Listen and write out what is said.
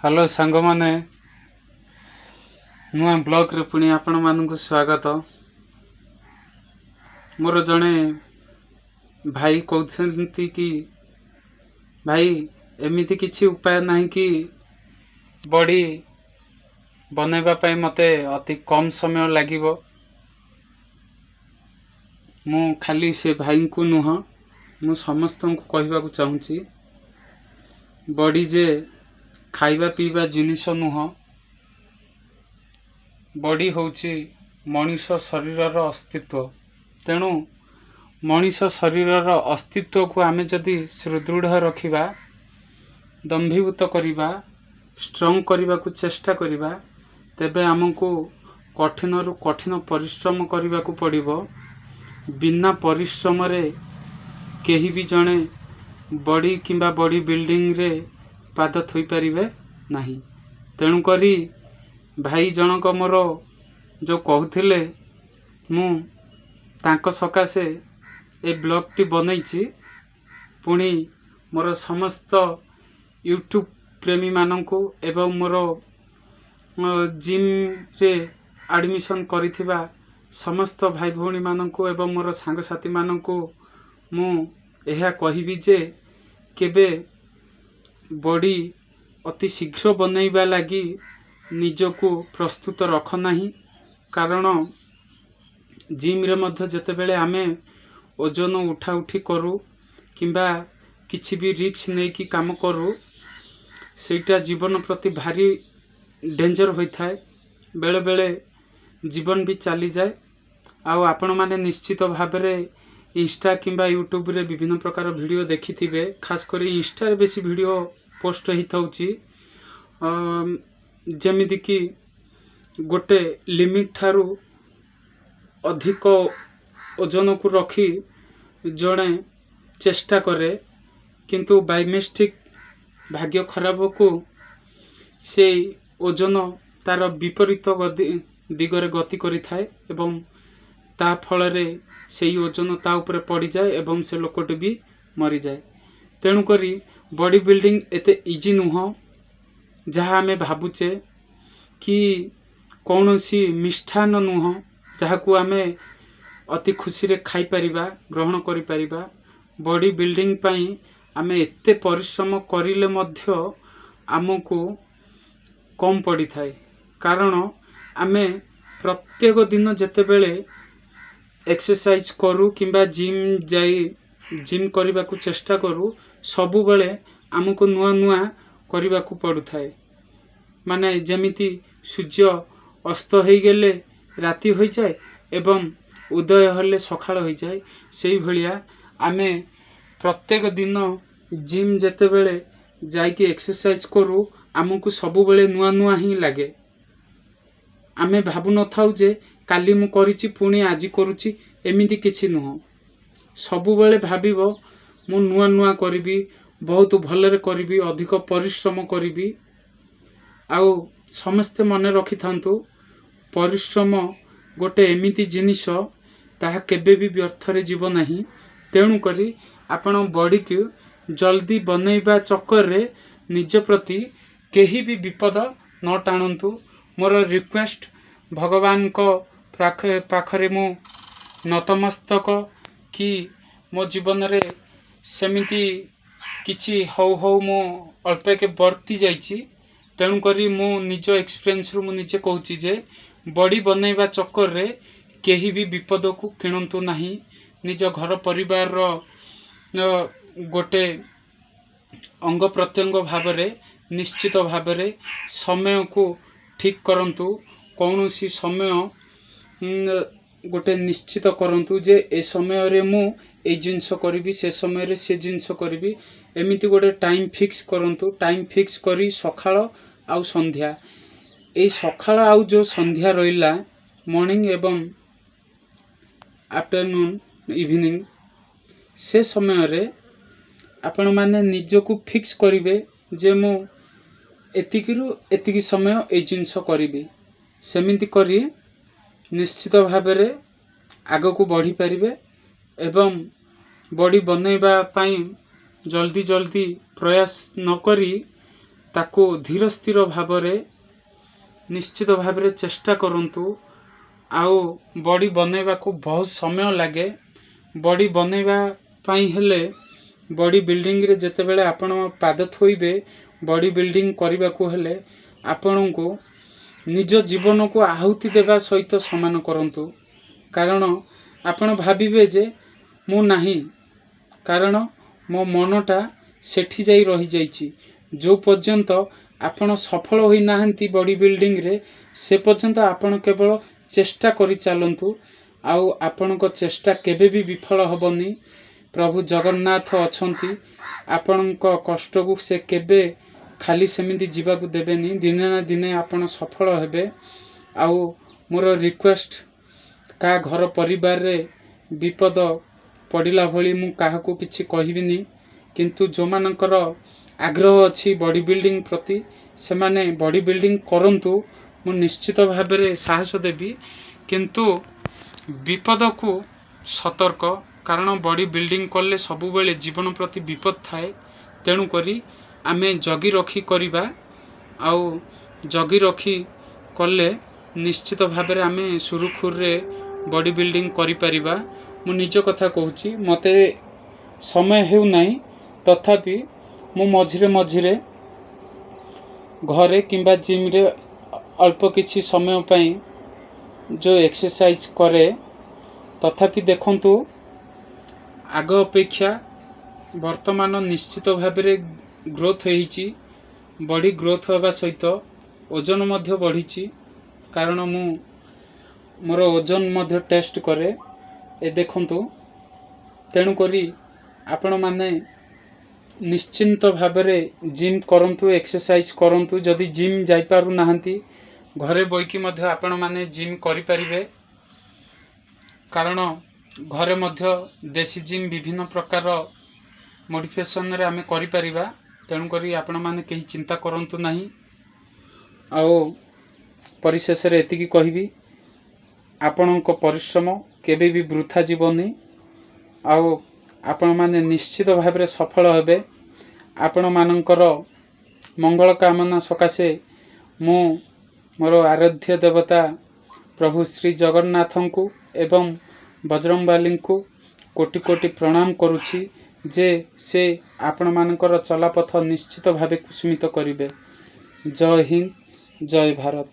Hello सांग माने नुआ ब्लॉग रे पुणी आपण मानक स्वागत। मोर जड़े भाई कहते कि भाई एमती किसी उपाय नहीं कि बॉडी बनैबा मते अति कम समय लागिबो। मु खाली से भाई को नुह मु समस्त को कहबा को चाहूँगी बॉडी जे खाइबा पीबा जिनिस नुह। बॉडी होची मनुष्य शरीरर अस्तित्व। तेणु मनुष्य शरीरर अस्तित्व को आमे जदि सुदृढ़ रखिबा, दंभीभूत करिबा, स्ट्रॉंग करिबा को चेष्टा करिबा, तेबे हमको कठिन रु कठिन परिश्रम करिबा को पड़िबो। बिना परिश्रम रे केही भी जणे बॉडी किंबा बॉडी बिल्डिंग रे पाद थोई परिबे नाही। तेणु करी भाई जनक मोर जो कहूथिले मु तांको सकाशे ए ब्लॉग टी बनैछि। पुणी मोर समस्त यूट्यूब प्रेमी मानंकु एवं मोर जिम रे एडमिशन करिथिबा समस्त भाई भौणी मानंकु एवं मोर सांग साथी मानंकु मु एहा कहिबी जे केबे बॉडी अति शीघ्र बनैबा लागि निजको प्रस्तुत रख नाही। कारण जिम रे मध्य जतेबेले आमे ओजन उठा उठी करू किंबा किछि भी रिस्क नै कि काम करू सेटा जीवन प्रति भारी डेंजर होई थाए। बेले बेले जीवन भी चली जाए। आउ आपण माने निश्चित भाबरे इंस्टा किंबा यूट्यूब रे विभिन्न प्रकार वीडियो देखिथिबे। खास करी इंस्टा रे बेसी वीडियो पोस्ट ही थाउची जेमिति कि गोटे लिमिट थारू अधिक ओजन को रखी जड़े चेष्टा करे किंतु बाय मिस्टेक भाग्य खराब को से ओजन तार विपरीत दिगरे गति करि थाए एवं ता फल रे सेही ओजन ता ऊपर पड़ी जाए एवं से लोकटे भी मरी जाए। तेणु करी बॉडी बिल्डिंग एते इजी नुह जहाँ आमे भाबुचे कि कौनसी मिष्ठान नुह जहाँ को आमे अति खुशी रे खाई परिबा ग्रहण करि परिबा। बॉडी बिल्डिंग पाई आमे एते परिश्रम करिले मध्य आमको कम पड़ी थाए। कारण आमे प्रत्येक दिन जेतेबेले एक्सरसाइज करू किंबा जिम करने को चेष्टा करू सबु बेले आमको नुआ नुआ करने को पड़ू थाए। माने जेमिति सूर्य अस्त हो गले राति हो जाए एवं उदय हले सकाळ हो जाए सेही भलिया आमे प्रत्येक दिन जिम जेतेबेले जाइकी एक्सरसाइज करू आमको सबु बेले नुआ नुआ ही लागे। आमे भाबु न थाउ जे काली मु करिछि पुणी आजि करूछि एमिति किछि नुह। सबु बेले भाबिबो मु नुआ नुआ करिबी बहुत भलरे करिबी अधिक परिश्रम करिबी। आउ समस्ते मने रखि थांतु परिश्रम गोटे एमिति जिनिस ताहा केबे भी व्यर्थ रे जीव नाही। तेणु करी आपण बॉडी को जल्दी बनैबा चक्कर रे निज प्रति केही भी विपद न टाणंतु। मोर रिक्वेस्ट भगवान को पाखरे मु नतमस्तक कि मो जीवन रे सेमिति किछि हौ हौ मो अल्पे के बर्ती जाइछि। तेणु करी मु निज एक्सपीरियंस रु मु निजे कहूछि जे बॉडी बनैबा चक्कर रे केही भी विपद को किणंतु नाही। निज घर परिवार रो गोटे अंग प्रत्यंग भाबरे निश्चित भाबरे समय को ठीक करंतु। कौनसी समय गोटे निश्चित करंतु जे ए समय रे मु ए जिंस करिवि से समय रे से जिंस करिवि एमिति गोटे टाइम फिक्स करंतु। टाइम फिक्स करी सकाळ आउ संध्या ए सकाळ आउ जो संध्या रहिला मॉर्निंग एवं आफ्टरनून इवनिंग से समय रे आपण माने निजको फिक्स करिवे जे मु एतिकिरु एतिकी समय ए जिंस करिवि। सेमिति करी निश्चित भाबरे आगो को बढ़ी परिवे एवं बॉडी बनैबा पाई जल्दी जल्दी प्रयास न करी ତାକୁ ଧୀର ସ୍ଥିର ଭାବରେ ନିଶ୍ଚିତ ଭାବରେ ଚେଷ୍ଟା କରନ୍ତୁ। ଆଉ ବଡି ବନେଇବାକୁ ବହୁତ ସମୟ ଲାଗେ। ବଡି ବନେଇବା ପାଇଁ ହେଲେ ବଡି ବିଲ୍ଡିଂରେ ଯେତେବେଳେ ଆପଣ ପାଦ ଥୋଇବେ, ବଡି ବିଲ୍ଡିଂ କରିବାକୁ ହେଲେ ଆପଣଙ୍କୁ ନିଜ ଜୀବନକୁ ଆହୁତି ଦେବା ସହିତ ସମାନ କରନ୍ତୁ। କାରଣ ଆପଣ ଭାବିବେ ଯେ ମୁଁ ନାହିଁ, କାରଣ ମୋ ମନଟା ସେଠି ଯାଇ ରହିଯାଇଛି। ଯେଉଁ ପର୍ଯ୍ୟନ୍ତ ଆପଣ ସଫଳ ହୋଇନାହାନ୍ତି ବଡି ବିଲ୍ଡିଂରେ, ସେ ପର୍ଯ୍ୟନ୍ତ ଆପଣ କେବଳ ଚେଷ୍ଟା କରି ଚାଲନ୍ତୁ। ଆଉ ଆପଣଙ୍କ ଚେଷ୍ଟା କେବେ ବି ବିଫଳ ହେବନି। ପ୍ରଭୁ ଜଗନ୍ନାଥ ଅଛନ୍ତି, ଆପଣଙ୍କ କଷ୍ଟକୁ ସେ କେବେ ଖାଲି ସେମିତି ଯିବାକୁ ଦେବେନି। ଦିନେ ନା ଦିନେ ଆପଣ ସଫଳ ହେବେ। ଆଉ ମୋର ରିକ୍ୱେଷ୍ଟ, କାହା ଘର ପରିବାରରେ ବିପଦ ପଡ଼ିଲା ଭଳି ମୁଁ କାହାକୁ କିଛି କହିବିନି। କିନ୍ତୁ ଯେଉଁମାନଙ୍କର ଆଗ୍ରହ ଅଛି ବଡି ବିଲ୍ଡିଂ ପ୍ରତି, ସେମାନେ ବଡି ବିଲ୍ଡିଂ କରନ୍ତୁ। ମୁଁ ନିଶ୍ଚିତ ଭାବରେ ସାହସ ଦେବି। କିନ୍ତୁ ବିପଦକୁ ସତର୍କ, କାରଣ ବଡି ବିଲ୍ଡିଂ କଲେ ସବୁବେଳେ ଜୀବନ ପ୍ରତି ବିପଦ ଥାଏ। ତେଣୁକରି ଆମେ ଜଗି ରଖି କରିବା। ଆଉ ଜଗି ରଖି କଲେ ନିଶ୍ଚିତ ଭାବରେ ଆମେ ସୁରୁଖୁରୁରେ ବଡି ବିଲ୍ଡିଂ କରିପାରିବା। ମୁଁ ନିଜ କଥା କହୁଛି, ମୋତେ ସମୟ ହେଉନାହିଁ, ତଥାପି ମୁଁ ମଝିରେ ମଝିରେ ଘରେ କିମ୍ବା ଜିମ୍ରେ ଅଳ୍ପ କିଛି ସମୟ ପାଇଁ ଯେଉଁ ଏକ୍ସରସାଇଜ୍ କରେ, ତଥାପି ଦେଖନ୍ତୁ ଆଗ ଅପେକ୍ଷା ବର୍ତ୍ତମାନ ନିଶ୍ଚିତ ଭାବରେ ଗ୍ରୋଥ୍ ହେଇଛି। ବଡି ଗ୍ରୋଥ୍ ହେବା ସହିତ ଓଜନ ମଧ୍ୟ ବଢ଼ିଛି। କାରଣ ମୁଁ ମୋର ଓଜନ ମଧ୍ୟ ଟେଷ୍ଟ କରେ। ଏ ଦେଖନ୍ତୁ, ତେଣୁକରି ଆପଣମାନେ ନିଶ୍ଚିନ୍ତ ଭାବରେ ଜିମ୍ କରନ୍ତୁ, ଏକ୍ସରସାଇଜ୍ କରନ୍ତୁ। ଯଦି ଜିମ୍ ଯାଇପାରୁନାହାନ୍ତି, ଘରେ ବଇକି ମଧ୍ୟ ଆପଣମାନେ ଜିମ୍ କରିପାରିବେ। କାରଣ ଘରେ ମଧ୍ୟ ଦେଶୀ ଜିମ୍ ବିଭିନ୍ନ ପ୍ରକାର ମଡିଫିକେସନରେ ଆମେ କରିପାରିବା। ତେଣୁକରି ଆପଣମାନେ କେହି ଚିନ୍ତା କରନ୍ତୁ ନାହିଁ। ଆଉ ପରିଶେଷରେ ଏତିକି କହିବି, ଆପଣଙ୍କ ପରିଶ୍ରମ କେବେ ବି ବୃଥା ଯିବନି। ଆଉ ଆପଣମାନେ ନିଶ୍ଚିତ ଭାବରେ ସଫଳ ହେବେ। ଆପଣମାନଙ୍କର ମଙ୍ଗଳ କାମନା ସକାଶେ ମୁଁ ମୋର ଆରାଧ୍ୟ ଦେବତା ପ୍ରଭୁ ଶ୍ରୀ ଜଗନ୍ନାଥଙ୍କୁ ଏବଂ ବଜରଙ୍ଗବାଲୀଙ୍କୁ କୋଟି କୋଟି ପ୍ରଣାମ କରୁଛି ଯେ ସେ ଆପଣମାନଙ୍କର ଚଲାପଥ ନିଶ୍ଚିତ ଭାବେ କୁସୁମିତ କରିବେ। ଜୟ ହିନ୍ଦ, ଜୟ ଭାରତ।